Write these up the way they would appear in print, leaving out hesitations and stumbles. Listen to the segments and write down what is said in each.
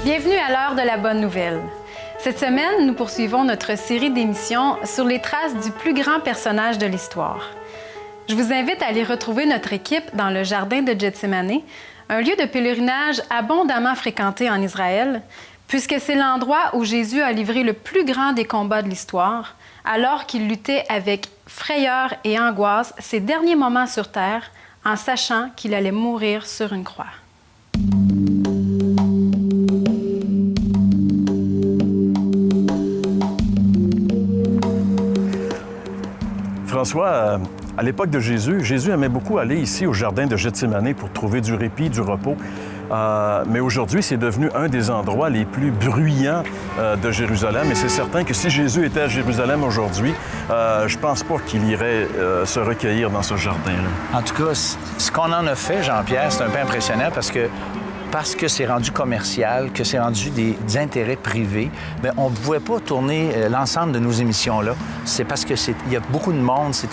Bienvenue à l'heure de la bonne nouvelle. Cette semaine, nous poursuivons notre série d'émissions sur les traces du plus grand personnage de l'histoire. Je vous invite à aller retrouver notre équipe dans le jardin de Gethsémani, un lieu de pèlerinage abondamment fréquenté en Israël, puisque c'est l'endroit où Jésus a livré le plus grand des combats de l'histoire, alors qu'il luttait avec frayeur et angoisse ses derniers moments sur terre, en sachant qu'il allait mourir sur une croix. François, à l'époque de Jésus, Jésus aimait beaucoup aller ici au jardin de Gethsémani pour trouver du répit, du repos. Mais aujourd'hui, c'est devenu un des endroits les plus bruyants de Jérusalem. Et c'est certain que si Jésus était à Jérusalem aujourd'hui, je pense pas qu'il irait se recueillir dans ce jardin-là. En tout cas, ce qu'on en a fait, Jean-Pierre, c'est un peu impressionnant parce que c'est rendu commercial, que c'est rendu des intérêts privés, bien, on ne pouvait pas tourner l'ensemble de nos émissions là. C'est parce qu'il y a beaucoup de monde, c'est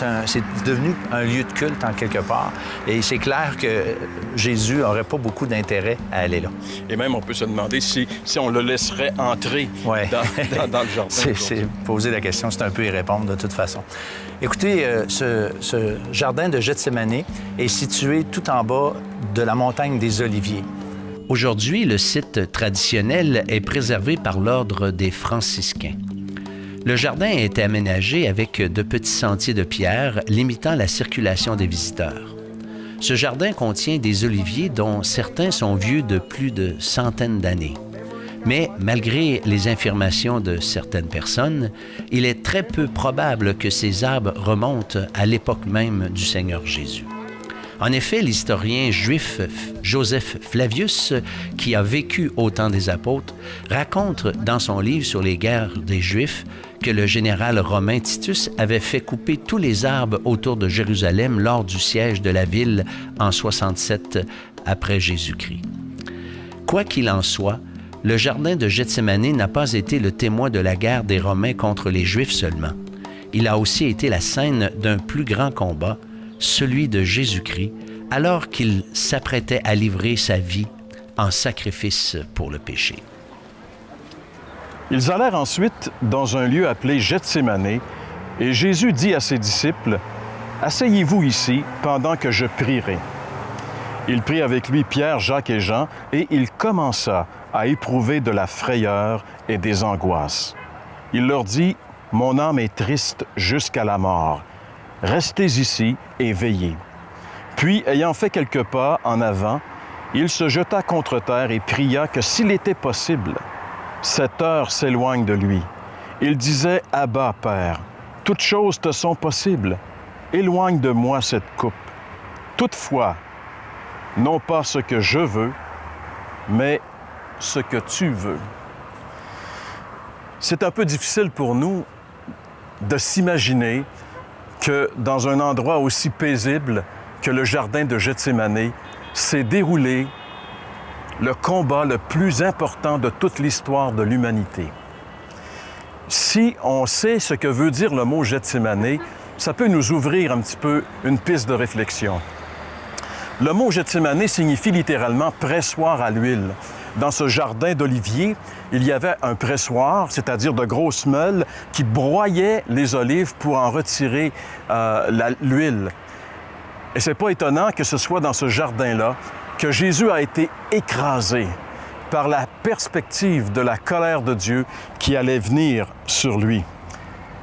devenu un lieu de culte en quelque part. Et c'est clair que Jésus n'aurait pas beaucoup d'intérêt à aller là. Et même, on peut se demander si on le laisserait entrer dans le jardin. C'est poser la question, c'est un peu y répondre de toute façon. Écoutez, ce jardin de Gethsémani est situé tout en bas de la montagne des Oliviers. Aujourd'hui, le site traditionnel est préservé par l'Ordre des Franciscains. Le jardin a été aménagé avec de petits sentiers de pierre limitant la circulation des visiteurs. Ce jardin contient des oliviers dont certains sont vieux de plus de centaines d'années. Mais malgré les affirmations de certaines personnes, il est très peu probable que ces arbres remontent à l'époque même du Seigneur Jésus. En effet, l'historien juif Joseph Flavius, qui a vécu au temps des apôtres, raconte dans son livre sur les guerres des Juifs que le général romain Titus avait fait couper tous les arbres autour de Jérusalem lors du siège de la ville en 67 après Jésus-Christ. Quoi qu'il en soit, le jardin de Gethsémani n'a pas été le témoin de la guerre des Romains contre les Juifs seulement. Il a aussi été la scène d'un plus grand combat, celui de Jésus-Christ, alors qu'il s'apprêtait à livrer sa vie en sacrifice pour le péché. Ils allèrent ensuite dans un lieu appelé Gethsémani, et Jésus dit à ses disciples, « Asseyez-vous ici pendant que je prierai. » Il prit avec lui Pierre, Jacques et Jean, et il commença à éprouver de la frayeur et des angoisses. Il leur dit, « Mon âme est triste jusqu'à la mort. Restez ici et veillez. » Puis, ayant fait quelques pas en avant, il se jeta contre terre et pria que s'il était possible, cette heure s'éloigne de lui. Il disait, « Abba, Père, toutes choses te sont possibles. Éloigne de moi cette coupe. Toutefois, non pas ce que je veux, mais ce que tu veux. » C'est un peu difficile pour nous de s'imaginer que dans un endroit aussi paisible que le jardin de Gethsémani s'est déroulé le combat le plus important de toute l'histoire de l'humanité. Si on sait ce que veut dire le mot Gethsémani, ça peut nous ouvrir un petit peu une piste de réflexion. Le mot Gethsémani signifie littéralement « pressoir à l'huile ». Dans ce jardin d'oliviers, il y avait un pressoir, c'est-à-dire de grosses meules qui broyaient les olives pour en retirer l'huile. Et c'est pas étonnant que ce soit dans ce jardin-là que Jésus a été écrasé par la perspective de la colère de Dieu qui allait venir sur lui.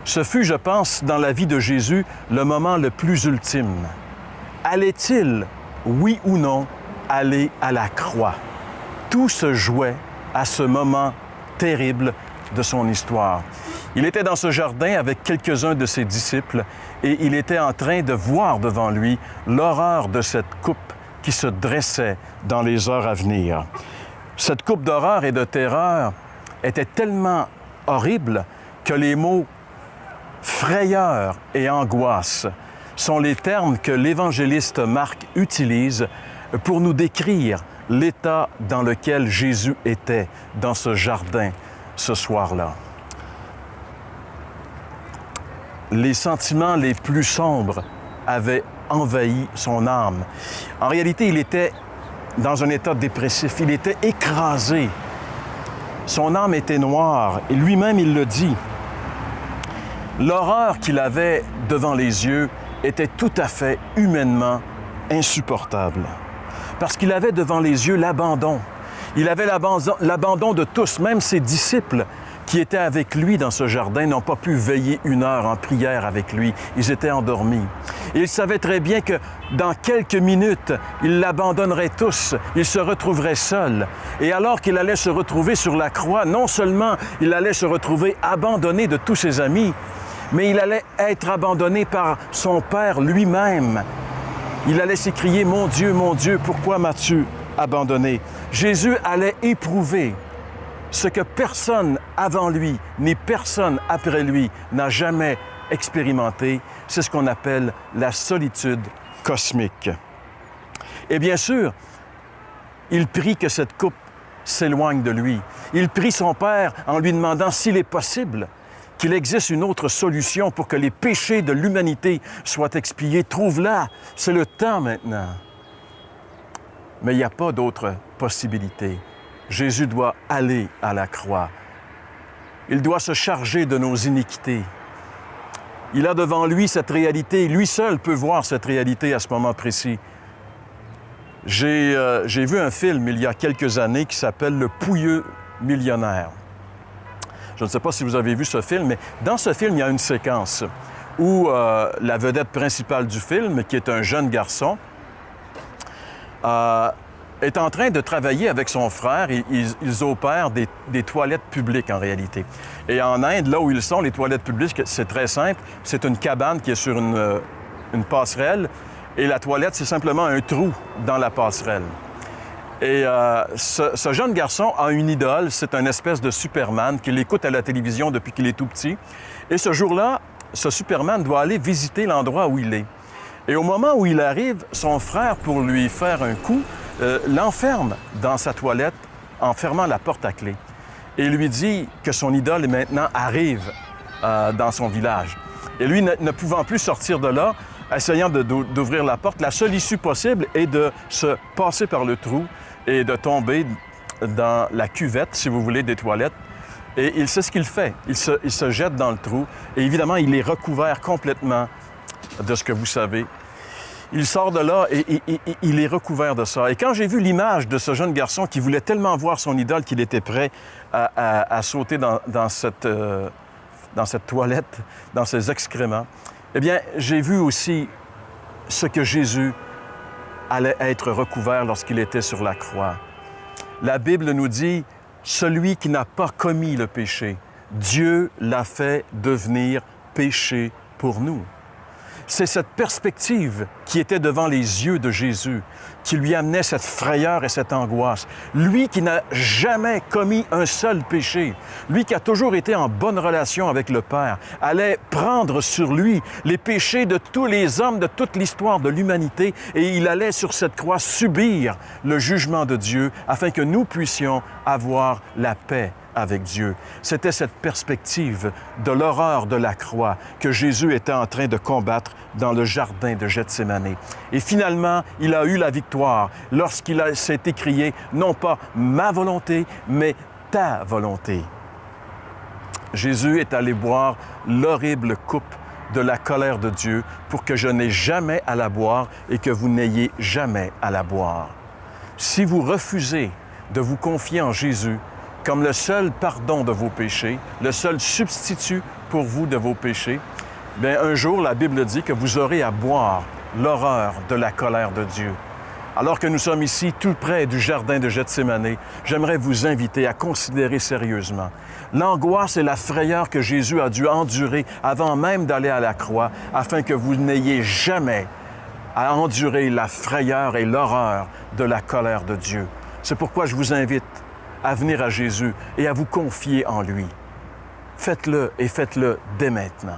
Ce fut, je pense, dans la vie de Jésus, le moment le plus ultime. Allait-il, oui ou non, aller à la croix? Tout se jouait à ce moment terrible de son histoire. Il était dans ce jardin avec quelques-uns de ses disciples et il était en train de voir devant lui l'horreur de cette coupe qui se dressait dans les heures à venir. Cette coupe d'horreur et de terreur était tellement horrible que les mots « frayeur » et « angoisse » sont les termes que l'évangéliste Marc utilise pour nous décrire l'état dans lequel Jésus était dans ce jardin ce soir-là. Les sentiments les plus sombres avaient envahi son âme. En réalité, il était dans un état dépressif. Il était écrasé Son âme était noire et lui-même, il le dit. L'horreur qu'il avait devant les yeux était tout à fait humainement insupportable. Parce qu'il avait devant les yeux l'abandon. Il avait l'abandon de tous, même ses disciples qui étaient avec lui dans ce jardin n'ont pas pu veiller 1 heure en prière avec lui. Ils étaient endormis. Et il savait très bien que dans quelques minutes, il l'abandonnerait tous. Il se retrouverait seul. Et alors qu'il allait se retrouver sur la croix, non seulement il allait se retrouver abandonné de tous ses amis, mais il allait être abandonné par son Père lui-même. Il allait s'écrier « Mon Dieu, pourquoi m'as-tu abandonné? » Jésus allait éprouver ce que personne avant lui, ni personne après lui n'a jamais expérimenté. C'est ce qu'on appelle la solitude cosmique. Et bien sûr, il prie que cette coupe s'éloigne de lui. Il prie son Père en lui demandant s'il est possible qu'il existe une autre solution pour que les péchés de l'humanité soient expiés. Trouve-la, c'est le temps maintenant. Mais il n'y a pas d'autre possibilité. Jésus doit aller à la croix. Il doit se charger de nos iniquités. Il a devant lui cette réalité. Lui seul peut voir cette réalité à ce moment précis. J'ai vu un film il y a quelques années qui s'appelle « Le pouilleux millionnaire ». Je ne sais pas si vous avez vu ce film, mais dans ce film, il y a une séquence où la vedette principale du film, qui est un jeune garçon, est en train de travailler avec son frère. Ils opèrent des toilettes publiques, en réalité. Et en Inde, là où ils sont, les toilettes publiques, c'est très simple. C'est une cabane qui est sur une passerelle. Et la toilette, c'est simplement un trou dans la passerelle. Et ce jeune garçon a une idole. C'est une espèce de Superman qu'il écoute à la télévision depuis qu'il est tout petit. Et ce jour-là, ce Superman doit aller visiter l'endroit où il est. Et au moment où il arrive, son frère, pour lui faire un coup, l'enferme dans sa toilette en fermant la porte à clé. Et lui dit que son idole maintenant arrive dans son village. Et lui, ne pouvant plus sortir de là, essayant d'ouvrir la porte, la seule issue possible est de se passer par le trou et de tomber dans la cuvette, si vous voulez, des toilettes. Et il sait ce qu'il fait. Il se jette dans le trou. Et évidemment, il est recouvert complètement de ce que vous savez. Il sort de là et il est recouvert de ça. Et quand j'ai vu l'image de ce jeune garçon qui voulait tellement voir son idole qu'il était prêt à sauter dans cette toilette, dans ses excréments, eh bien, j'ai vu aussi ce que Jésus allait être recouvert lorsqu'il était sur la croix. La Bible nous dit « Celui qui n'a pas commis le péché, Dieu l'a fait devenir péché pour nous. » C'est cette perspective qui était devant les yeux de Jésus qui lui amenait cette frayeur et cette angoisse. Lui qui n'a jamais commis un seul péché, lui qui a toujours été en bonne relation avec le Père, allait prendre sur lui les péchés de tous les hommes de toute l'histoire de l'humanité et il allait sur cette croix subir le jugement de Dieu afin que nous puissions avoir la paix avec Dieu. C'était cette perspective de l'horreur de la croix que Jésus était en train de combattre dans le jardin de Gethsémani. Et finalement, il a eu la victoire lorsqu'il s'est écrié non pas ma volonté, mais ta volonté. Jésus est allé boire l'horrible coupe de la colère de Dieu pour que je n'ai jamais à la boire et que vous n'ayez jamais à la boire. Si vous refusez de vous confier en Jésus comme le seul pardon de vos péchés, le seul substitut pour vous de vos péchés, bien, un jour, la Bible dit que vous aurez à boire l'horreur de la colère de Dieu. Alors que nous sommes ici, tout près du jardin de Gethsémani, j'aimerais vous inviter à considérer sérieusement l'angoisse et la frayeur que Jésus a dû endurer avant même d'aller à la croix, afin que vous n'ayez jamais à endurer la frayeur et l'horreur de la colère de Dieu. C'est pourquoi je vous invite à venir à Jésus et à vous confier en lui. Faites-le et faites-le dès maintenant.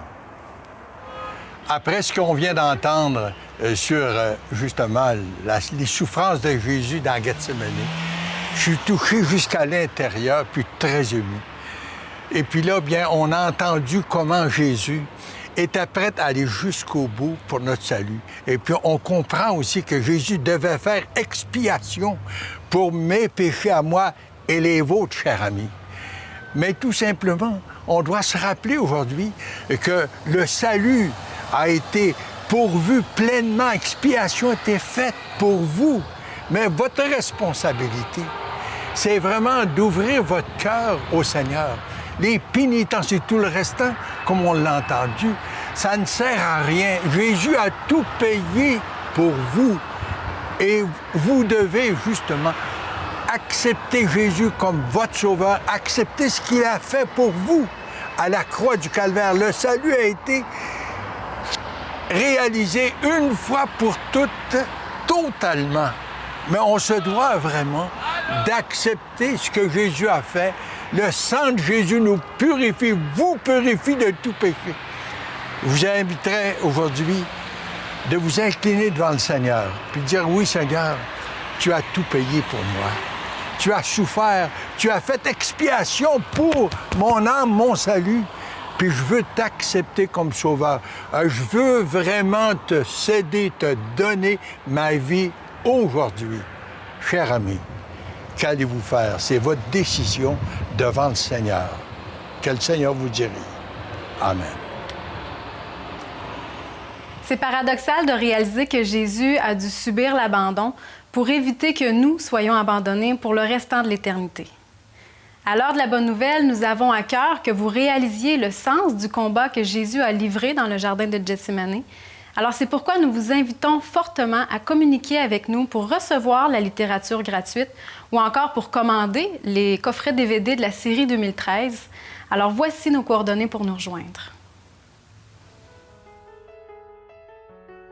Après ce qu'on vient d'entendre sur, justement, les souffrances de Jésus dans Gethsémani, je suis touché jusqu'à l'intérieur, puis très ému. Et puis là, bien, on a entendu comment Jésus était prêt à aller jusqu'au bout pour notre salut. Et puis, on comprend aussi que Jésus devait faire expiation pour mes péchés à moi et les vôtres, chers amis. Mais tout simplement, on doit se rappeler aujourd'hui que le salut a été pourvu pleinement, expiation a été faite pour vous. Mais votre responsabilité, c'est vraiment d'ouvrir votre cœur au Seigneur. Les pénitences et tout le restant, comme on l'a entendu, ça ne sert à rien. Jésus a tout payé pour vous. Et vous devez justement accepter Jésus comme votre sauveur, accepter ce qu'il a fait pour vous à la croix du Calvaire. Le salut a été réalisé une fois pour toutes, totalement. Mais on se doit vraiment d'accepter ce que Jésus a fait. Le sang de Jésus nous purifie, vous purifie de tout péché. Je vous inviterai aujourd'hui de vous incliner devant le Seigneur, puis de dire, oui Seigneur, tu as tout payé pour moi. Tu as souffert, tu as fait expiation pour mon âme, mon salut, puis je veux t'accepter comme sauveur. Je veux vraiment te céder, te donner ma vie aujourd'hui. Cher ami, qu'allez-vous faire? C'est votre décision devant le Seigneur. Que le Seigneur vous dirige. Amen. C'est paradoxal de réaliser que Jésus a dû subir l'abandon pour éviter que nous soyons abandonnés pour le restant de l'éternité. À l'heure de la bonne nouvelle, nous avons à cœur que vous réalisiez le sens du combat que Jésus a livré dans le jardin de Gethsémani. Alors c'est pourquoi nous vous invitons fortement à communiquer avec nous pour recevoir la littérature gratuite ou encore pour commander les coffrets DVD de la série 2013. Alors voici nos coordonnées pour nous rejoindre.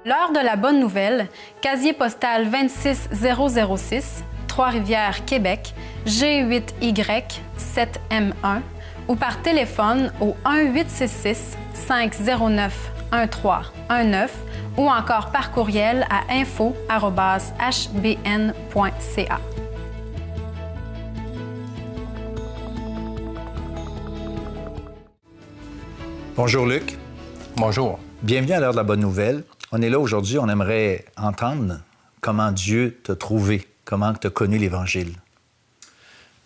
L'heure de la bonne nouvelle, casier postal 26006, Trois-Rivières, Québec, G8Y7M1 ou par téléphone au 1-866-509-1319 ou encore par courriel à info@hbn.ca. Bonjour Luc. Bonjour. Bienvenue à l'heure de la bonne nouvelle. On est là aujourd'hui, on aimerait entendre comment Dieu t'a trouvé, comment tu as connu l'Évangile.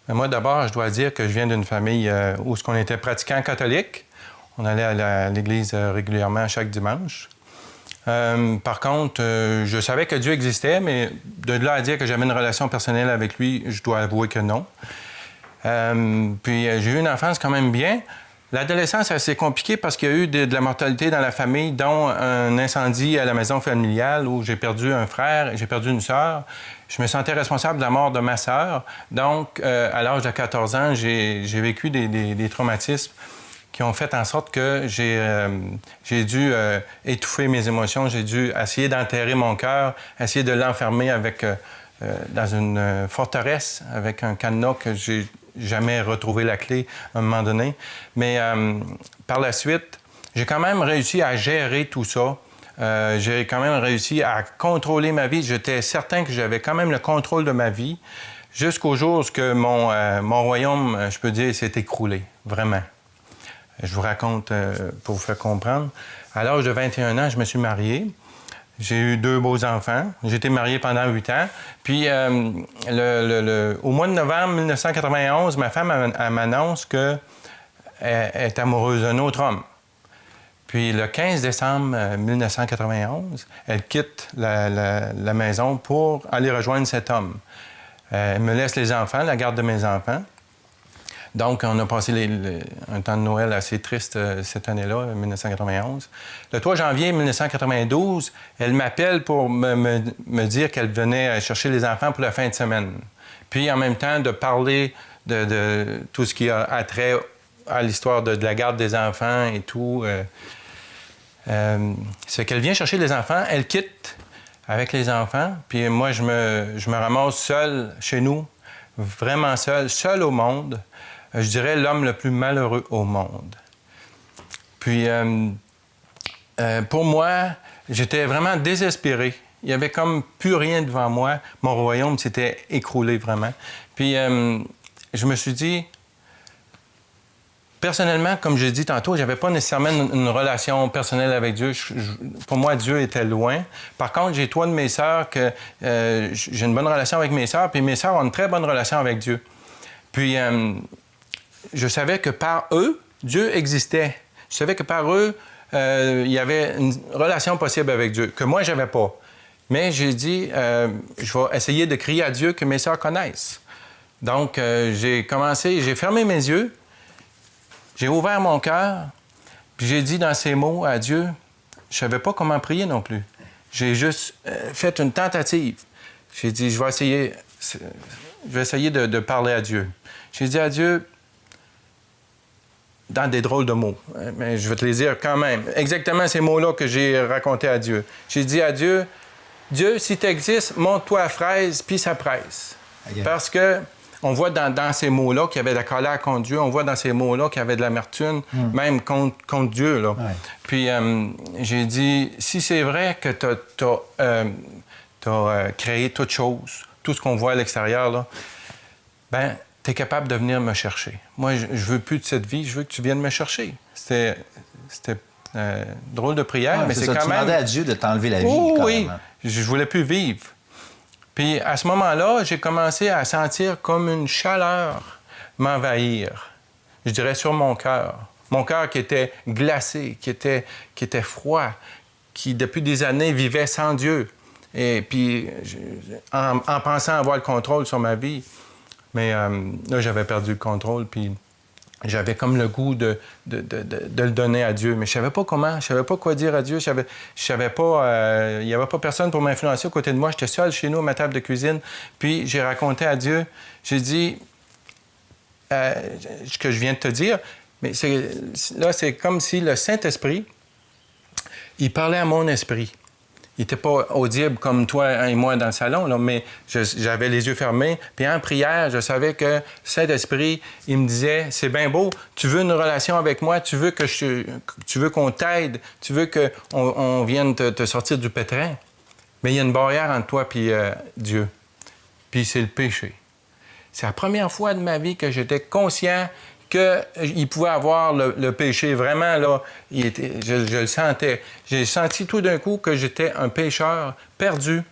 Moi, d'abord, je dois dire que je viens d'une famille où on était pratiquants catholiques. On allait à l'église régulièrement chaque dimanche. Par contre, je savais que Dieu existait, mais de là à dire que j'avais une relation personnelle avec lui, je dois avouer que non. Puis j'ai eu une enfance quand même bien. L'adolescence, c'est assez compliqué parce qu'il y a eu de la mortalité dans la famille, dont un incendie à la maison familiale où j'ai perdu un frère et j'ai perdu une sœur. Je me sentais responsable de la mort de ma sœur. Donc, à l'âge de 14 ans, j'ai vécu des traumatismes qui ont fait en sorte que j'ai dû étouffer mes émotions. J'ai dû essayer d'enterrer mon cœur, essayer de l'enfermer dans une forteresse avec un cadenas que j'ai jamais retrouvé la clé à un moment donné. Mais par la suite, j'ai quand même réussi à gérer tout ça. J'ai quand même réussi à contrôler ma vie. J'étais certain que j'avais quand même le contrôle de ma vie jusqu'au jour où mon royaume, je peux dire, s'est écroulé, vraiment. Je vous raconte pour vous faire comprendre. À l'âge de 21 ans, je me suis marié. J'ai eu 2 beaux enfants. J'ai été marié pendant 8 ans. Puis, au mois de novembre 1991, ma femme m'annonce qu'elle est amoureuse d'un autre homme. Puis, le 15 décembre 1991, elle quitte la maison pour aller rejoindre cet homme. Elle me laisse les enfants, la garde de mes enfants. Donc, on a passé un temps de Noël assez triste cette année-là, 1991. Le 3 janvier 1992, elle m'appelle pour me dire qu'elle venait chercher les enfants pour la fin de semaine. Puis, en même temps, de parler de tout ce qui a trait à l'histoire de la garde des enfants et tout. C'est qu'elle vient chercher les enfants, elle quitte avec les enfants, puis moi, je me ramasse seul chez nous, vraiment seul au monde. Je dirais l'homme le plus malheureux au monde. Puis, pour moi, j'étais vraiment désespéré. Il n'y avait comme plus rien devant moi. Mon royaume s'était écroulé vraiment. Puis, je me suis dit, personnellement, comme j'ai dit tantôt, je n'avais pas nécessairement une relation personnelle avec Dieu. Pour moi, Dieu était loin. Par contre, j'ai 3 de mes sœurs que j'ai une bonne relation avec mes sœurs, puis mes sœurs ont une très bonne relation avec Dieu. Puis, je savais que par eux, Dieu existait. Je savais que par eux, il y avait une relation possible avec Dieu, que moi, je n'avais pas. Mais j'ai dit, je vais essayer de crier à Dieu que mes sœurs connaissent. Donc, j'ai fermé mes yeux, j'ai ouvert mon cœur, puis j'ai dit dans ces mots à Dieu, je ne savais pas comment prier non plus. J'ai juste fait une tentative. J'ai dit, je vais essayer de parler à Dieu. J'ai dit à Dieu, dans des drôles de mots, mais je vais te les dire quand même, exactement ces mots-là que j'ai racontés à Dieu. J'ai dit à Dieu, Dieu, si tu existes, montre-toi à fraise, puis ça presse. Okay. Parce que on voit dans ces mots-là qu'il y avait de la colère contre Dieu, on voit dans ces mots-là qu'il y avait de l'amertume, même contre Dieu. Là. Ouais. Puis j'ai dit, si c'est vrai que tu as créé toute chose, tout ce qu'on voit à l'extérieur, là, ben tu es capable de venir me chercher. Moi, je veux plus de cette vie, je veux que tu viennes me chercher. C'était drôle de prière, mais c'est quand même... Tu demandais à Dieu de t'enlever la vie, oui, je voulais plus vivre. Puis à ce moment-là, j'ai commencé à sentir comme une chaleur m'envahir. Je dirais sur mon cœur. Mon cœur qui était glacé, qui était froid, qui depuis des années vivait sans Dieu. Et puis en pensant avoir le contrôle sur ma vie. Mais là, j'avais perdu le contrôle, puis j'avais comme le goût de le donner à Dieu. Mais je savais pas comment, je savais pas quoi dire à Dieu. Je savais pas, il n'y avait pas personne pour m'influencer à côté de moi. J'étais seul chez nous à ma table de cuisine. Puis j'ai raconté à Dieu, j'ai dit ce que je viens de te dire. Mais là, c'est comme si le Saint-Esprit, il parlait à mon esprit. Il n'était pas audible comme toi et moi dans le salon, là, mais j'avais les yeux fermés. Puis en prière, je savais que Saint-Esprit, il me disait, c'est bien beau, tu veux une relation avec moi, tu veux qu'on t'aide, tu veux qu'on vienne te sortir du pétrin. Mais il y a une barrière entre toi et Dieu. Puis c'est le péché. C'est la première fois de ma vie que j'étais conscient qu'il pouvait avoir le péché. Vraiment, là, je le sentais. J'ai senti tout d'un coup que j'étais un pécheur perdu,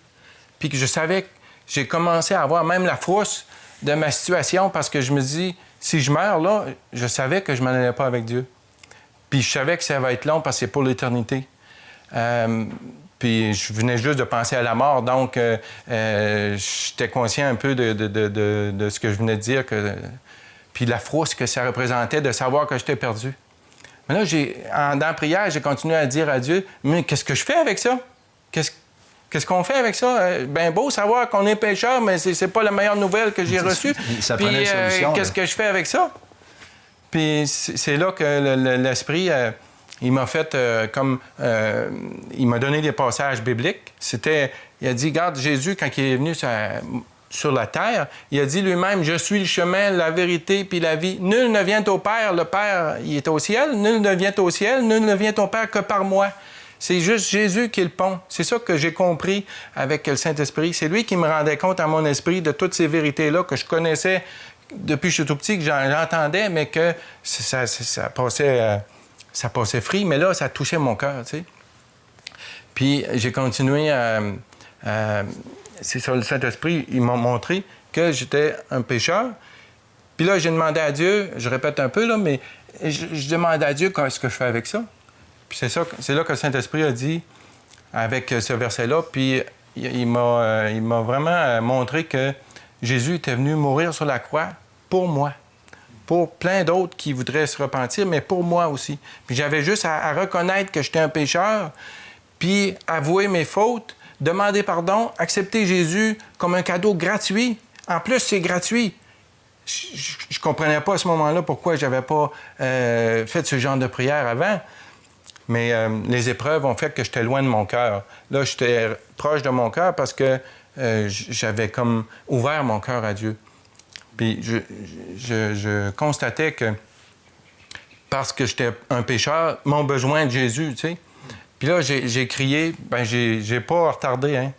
puis que je savais que j'ai commencé à avoir même la frousse de ma situation parce que je me dis, si je meurs là, je savais que je m'en allais pas avec Dieu. Puis je savais que ça va être long parce que c'est pour l'éternité. Puis je venais juste de penser à la mort, donc j'étais conscient un peu de ce que je venais de dire, puis la frousse que ça représentait de savoir que j'étais perdu. Mais là, dans la prière, j'ai continué à dire à Dieu, mais qu'est-ce que je fais avec ça? Qu'est-ce qu'on fait avec ça? Bien beau savoir qu'on est pécheur, mais c'est pas la meilleure nouvelle que j'ai reçue. Ça prenait une solution. Qu'est-ce que je fais avec ça? Puis c'est là que l'Esprit, il m'a fait il m'a donné des passages bibliques. Il a dit, regarde, Jésus, quand il est venu sur la terre, il a dit lui-même, « Je suis le chemin, la vérité puis la vie. Nul ne vient au Père, le Père, il est au ciel. Nul ne vient au ciel, nul ne vient au Père que par moi. » C'est juste Jésus qui est le pont. C'est ça que j'ai compris avec le Saint-Esprit. C'est lui qui me rendait compte à mon esprit de toutes ces vérités-là que je connaissais depuis que je suis tout petit, que j'entendais, mais que ça passait free. Mais là, ça touchait mon cœur, tu sais. Puis j'ai continué c'est ça, le Saint-Esprit, il m'a montré que j'étais un pécheur. Puis là, j'ai demandé à Dieu, je répète un peu, là, mais je demandais à Dieu qu'est-ce que je fais avec ça. Puis c'est là que le Saint-Esprit a dit, avec ce verset-là, puis il m'a vraiment montré que Jésus était venu mourir sur la croix pour moi. Pour plein d'autres qui voudraient se repentir, mais pour moi aussi. Puis j'avais juste à reconnaître que j'étais un pécheur, puis avouer mes fautes, demander pardon, accepter Jésus comme un cadeau gratuit. En plus, c'est gratuit. Je comprenais pas à ce moment-là pourquoi j'avais pas fait ce genre de prière avant. Mais les épreuves ont fait que j'étais loin de mon cœur. Là, j'étais proche de mon cœur parce que j'avais comme ouvert mon cœur à Dieu. Puis je constatais que parce que j'étais un pécheur, mon besoin de Jésus, tu sais. Puis là, j'ai crié, bien, j'ai pas retardé, hein.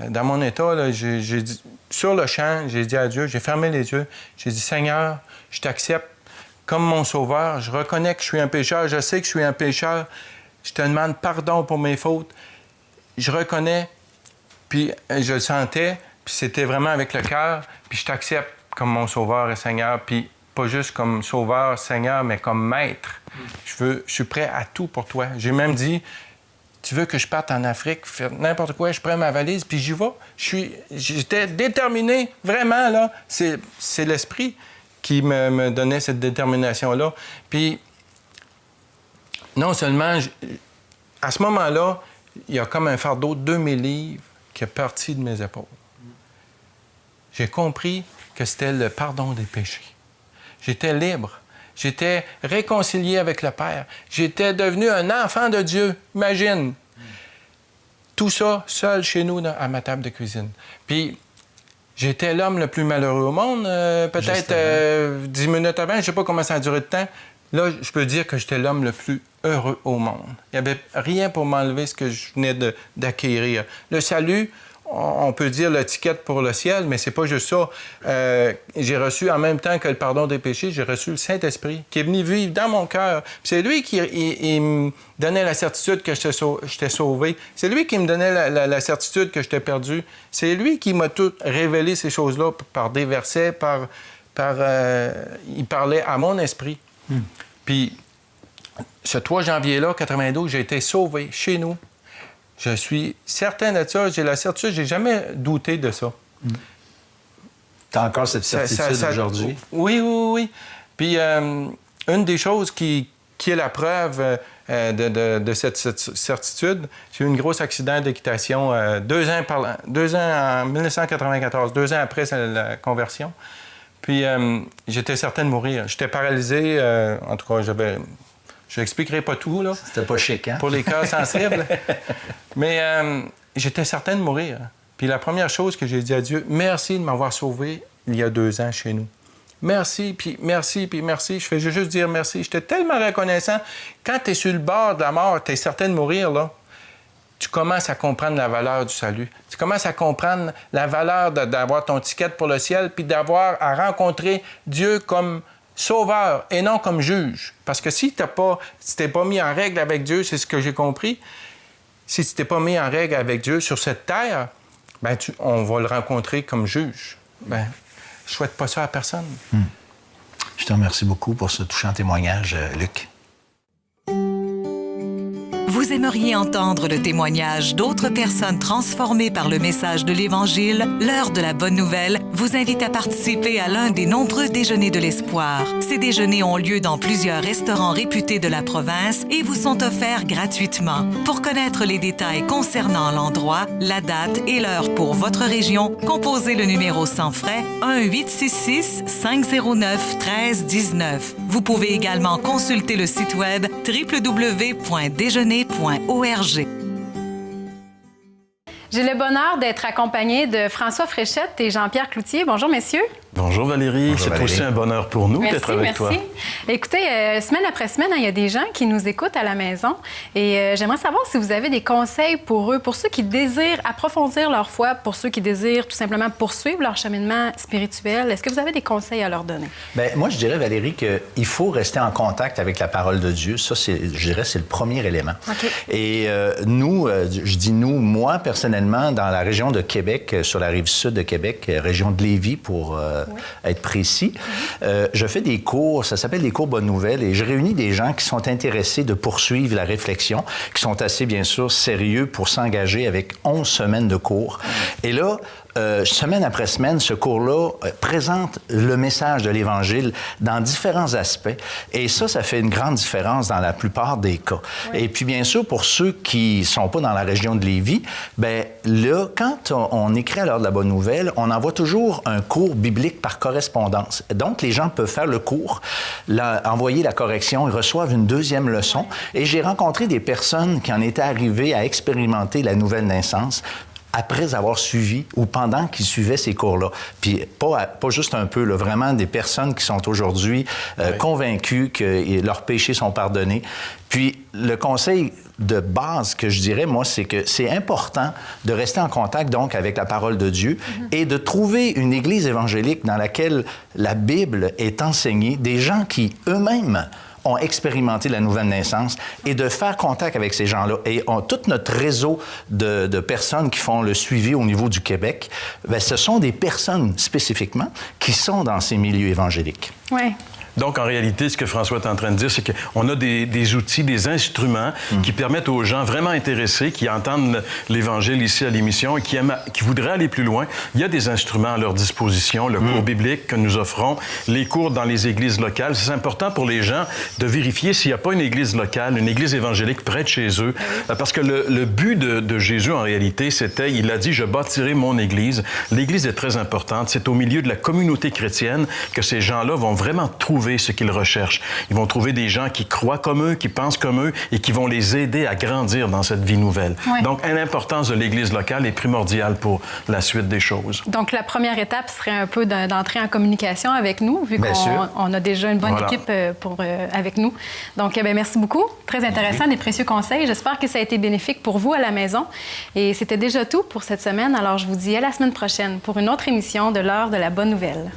Dans mon état, là, j'ai dit, sur le champ, j'ai dit à Dieu, j'ai fermé les yeux, j'ai dit, Seigneur, je t'accepte comme mon sauveur, je reconnais que je suis un pécheur, je sais que je suis un pécheur, je te demande pardon pour mes fautes, je reconnais, puis je le sentais, puis c'était vraiment avec le cœur, puis je t'accepte comme mon sauveur et Seigneur, puis pas juste comme sauveur, Seigneur, mais comme maître. Je suis prêt à tout pour toi. J'ai même dit, tu veux que je parte en Afrique, faire n'importe quoi, je prends ma valise, puis j'y vais. J'étais déterminé, vraiment, là. C'est l'Esprit qui me donnait cette détermination-là. Puis, non seulement, à ce moment-là, il y a comme un fardeau de 2000 livres qui est parti de mes épaules. J'ai compris que c'était le pardon des péchés. J'étais libre. J'étais réconcilié avec le Père. J'étais devenu un enfant de Dieu. Imagine. Tout ça, seul chez nous, à ma table de cuisine. Puis, j'étais l'homme le plus malheureux au monde. Peut-être 10 minutes avant, je ne sais pas comment ça a duré de temps. Là, je peux dire que j'étais l'homme le plus heureux au monde. Il n'y avait rien pour m'enlever ce que je venais d'acquérir. Le salut, on peut dire l'étiquette pour le ciel, mais c'est pas juste ça. J'ai reçu, en même temps que le pardon des péchés, j'ai reçu le Saint-Esprit qui est venu vivre dans mon cœur. Puis c'est lui qui il me donnait la certitude que j'étais sauvé. C'est lui qui me donnait la certitude que j'étais perdu. C'est lui qui m'a tout révélé ces choses-là par des versets, il parlait à mon esprit. Puis ce 3 janvier-là, 92, j'ai été sauvé chez nous. Je suis certain de ça. J'ai la certitude. J'ai jamais douté de ça. Tu as encore cette certitude aujourd'hui? Oui. Puis, une des choses qui est la preuve de cette certitude, c'est un gros accident d'équitation 2 ans en 1994, 2 ans après la conversion. Puis, j'étais certain de mourir. J'étais paralysé. En tout cas, je n'expliquerai pas tout, là. C'était pas chic, hein? Pour les cœurs sensibles. Mais j'étais certain de mourir. Puis la première chose que j'ai dit à Dieu, merci de m'avoir sauvé il y a 2 ans chez nous. Merci, puis merci, puis merci. Je fais juste dire merci. J'étais tellement reconnaissant. Quand tu es sur le bord de la mort, tu es certain de mourir, là, tu commences à comprendre la valeur du salut. Tu commences à comprendre la valeur d'avoir ton ticket pour le ciel, puis d'avoir à rencontrer Dieu comme sauveur et non comme juge. Parce que si tu t'es pas mis en règle avec Dieu, c'est ce que j'ai compris, si tu t'es pas mis en règle avec Dieu sur cette terre, ben on va le rencontrer comme juge. Ben, je souhaite pas ça à personne. Je te remercie beaucoup pour ce touchant témoignage, Luc. Vous aimeriez entendre le témoignage d'autres personnes transformées par le message de l'Évangile? L'heure de la bonne nouvelle vous invite à participer à l'un des nombreux déjeuners de l'espoir. Ces déjeuners ont lieu dans plusieurs restaurants réputés de la province et vous sont offerts gratuitement. Pour connaître les détails concernant l'endroit, la date et l'heure pour votre région, composez le numéro sans frais 1-866-509-1319. Vous pouvez également consulter le site web www.déjeuner.org. J'ai le bonheur d'être accompagnée de François Fréchette et Jean-Pierre Cloutier. Bonjour, messieurs. Bonjour Valérie, Bonjour, c'est Valérie. aussi un bonheur pour nous d'être avec toi. Écoutez, semaine après semaine, il y a des gens qui nous écoutent à la maison et j'aimerais savoir si vous avez des conseils pour eux, pour ceux qui désirent approfondir leur foi, pour ceux qui désirent tout simplement poursuivre leur cheminement spirituel. Est-ce que vous avez des conseils à leur donner? Bien, moi, je dirais, Valérie, qu'il faut rester en contact avec la parole de Dieu. Ça, je dirais, c'est le premier élément. OK. Et nous, je dis nous, moi, personnellement, dans la région de Québec, sur la rive sud de Québec, région de Lévis, pour être précis, je fais des cours, ça s'appelle des cours Bonne Nouvelle, et je réunis des gens qui sont intéressés de poursuivre la réflexion, qui sont assez, bien sûr, sérieux pour s'engager avec 11 semaines de cours. Et là, semaine après semaine, ce cours-là présente le message de l'Évangile dans différents aspects. Et ça fait une grande différence dans la plupart des cas. Oui. Et puis, bien sûr, pour ceux qui ne sont pas dans la région de Lévis, bien là, quand on écrit à l'heure de la bonne nouvelle, on envoie toujours un cours biblique par correspondance. Donc, les gens peuvent faire le cours, envoyer la correction, ils reçoivent une deuxième leçon. Et j'ai rencontré des personnes qui en étaient arrivées à expérimenter la nouvelle naissance après avoir suivi ou pendant qu'ils suivaient ces cours-là. Puis pas juste un peu, là, vraiment des personnes qui sont aujourd'hui convaincues que leurs péchés sont pardonnés. Puis le conseil de base que je dirais, moi, c'est que c'est important de rester en contact, donc, avec la parole de Dieu et de trouver une église évangélique dans laquelle la Bible est enseignée, des gens qui eux-mêmes ont expérimenté la nouvelle naissance et de faire contact avec ces gens-là. Et tout notre réseau de personnes qui font le suivi au niveau du Québec, bien, ce sont des personnes spécifiquement qui sont dans ces milieux évangéliques. Oui. Donc, en réalité, ce que François est en train de dire, c'est qu'on a des outils, des instruments qui permettent aux gens vraiment intéressés, qui entendent l'Évangile ici à l'émission et qui voudraient aller plus loin. Il y a des instruments à leur disposition, le cours biblique que nous offrons, les cours dans les églises locales. C'est important pour les gens de vérifier s'il n'y a pas une église locale, une église évangélique près de chez eux. Parce que le but de Jésus, en réalité, c'était, il a dit, « Je bâtirai mon église ». L'Église est très importante. C'est au milieu de la communauté chrétienne que ces gens-là vont vraiment trouver ce qu'ils recherchent. Ils vont trouver des gens qui croient comme eux, qui pensent comme eux et qui vont les aider à grandir dans cette vie nouvelle. Oui. Donc, l'importance de l'Église locale est primordiale pour la suite des choses. Donc, la première étape serait un peu d'entrer en communication avec nous, vu qu'on a déjà une bonne équipe avec nous. Donc, merci beaucoup. Très intéressant, des précieux conseils. J'espère que ça a été bénéfique pour vous à la maison. Et c'était déjà tout pour cette semaine. Alors, je vous dis à la semaine prochaine pour une autre émission de l'Heure de la Bonne Nouvelle.